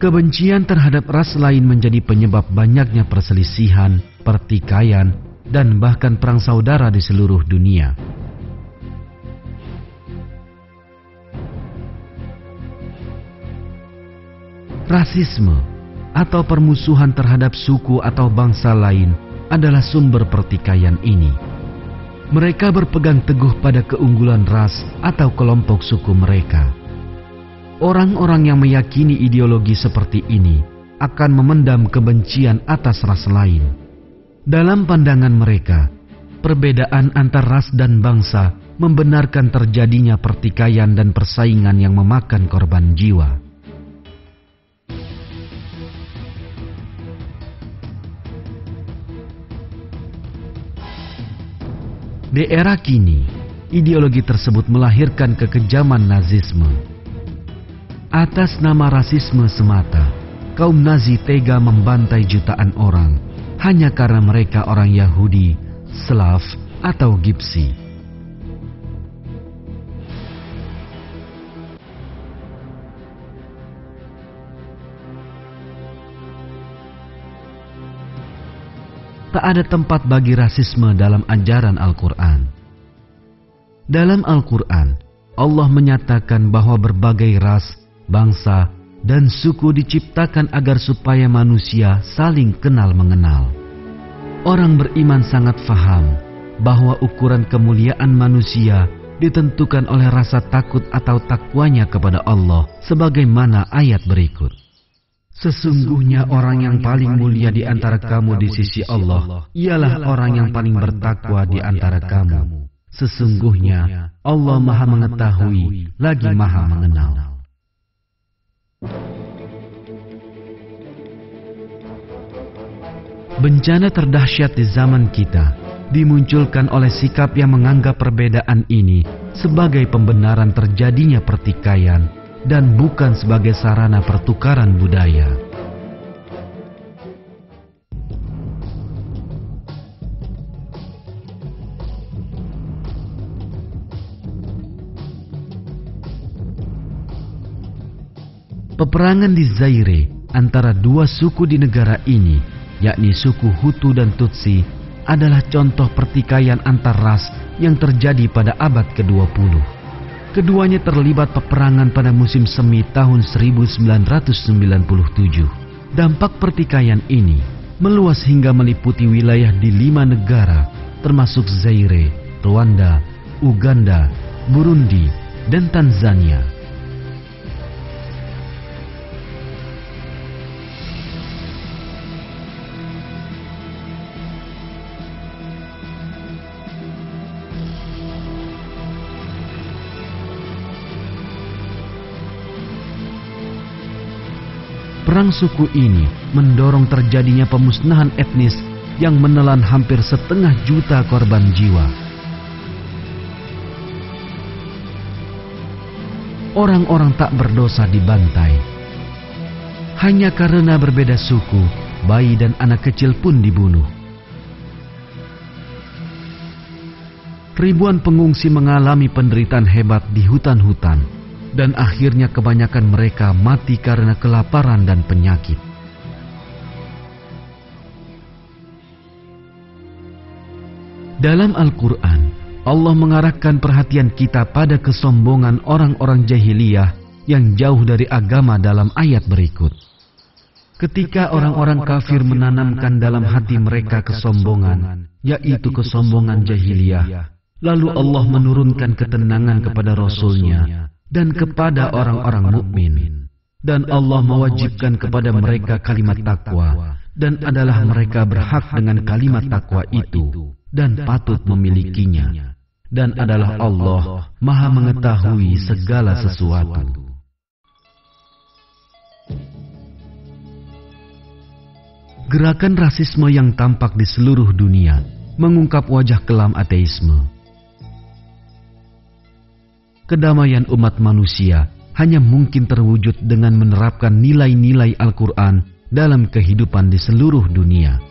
Kebencian terhadap ras lain menjadi penyebab banyaknya perselisihan, pertikaian, dan bahkan perang saudara di seluruh dunia. Rasisme atau permusuhan terhadap suku atau bangsa lain adalah sumber pertikaian ini. Mereka berpegang teguh pada keunggulan ras atau kelompok suku mereka. Orang-orang yang meyakini ideologi seperti ini akan memendam kebencian atas ras lain. Dalam pandangan mereka, perbedaan antar ras dan bangsa membenarkan terjadinya pertikaian dan persaingan yang memakan korban jiwa. Di era kini, ideologi tersebut melahirkan kekejaman Nazisme. Atas nama rasisme semata, kaum Nazi tega membantai jutaan orang hanya karena mereka orang Yahudi, Slav, atau Gipsi. Tak ada tempat bagi rasisme dalam ajaran Al-Quran. Dalam Al-Quran, Allah menyatakan bahwa berbagai ras, bangsa, dan suku diciptakan agar supaya manusia saling kenal mengenal. Orang beriman sangat faham bahwa ukuran kemuliaan manusia ditentukan oleh rasa takut atau takwanya kepada Allah, sebagaimana ayat berikut. Sesungguhnya orang yang paling mulia di antara kamu di sisi Allah ialah orang yang paling bertakwa di antara kamu. Sesungguhnya Allah Maha Mengetahui lagi Maha Mengenal. Bencana terdahsyat di zaman kita dimunculkan oleh sikap yang menganggap perbedaan ini sebagai pembenaran terjadinya pertikaian dan bukan sebagai sarana pertukaran budaya. Peperangan di Zaire antara dua suku di negara ini, yakni suku Hutu dan Tutsi, adalah contoh pertikaian antar ras yang terjadi pada abad ke-20. Keduanya terlibat peperangan pada musim semi tahun 1997. Dampak pertikaian ini meluas hingga meliputi wilayah di 5 negara, termasuk Zaire, Rwanda, Uganda, Burundi, dan Tanzania. Perang suku ini mendorong terjadinya pemusnahan etnis yang menelan hampir 500 juta korban jiwa. Orang-orang tak berdosa dibantai. Hanya karena berbeda suku, bayi dan anak kecil pun dibunuh. Ribuan pengungsi mengalami penderitaan hebat di hutan-hutan. Dan akhirnya kebanyakan mereka mati karena kelaparan dan penyakit. Dalam Al-Quran, Allah mengarahkan perhatian kita pada kesombongan orang-orang jahiliyah yang jauh dari agama dalam ayat berikut. Ketika orang-orang kafir menanamkan dalam hati mereka kesombongan, yaitu kesombongan jahiliyah, lalu Allah menurunkan ketenangan kepada Rasul-Nya dan kepada orang-orang mukmin, dan Allah mewajibkan kepada mereka kalimat takwa, dan adalah mereka berhak dengan kalimat takwa itu dan patut memilikinya, dan adalah Allah Maha Mengetahui segala sesuatu. Gerakan rasisme yang tampak di seluruh dunia mengungkap wajah kelam ateisme. Kedamaian umat manusia hanya mungkin terwujud dengan menerapkan nilai-nilai Al-Quran dalam kehidupan di seluruh dunia.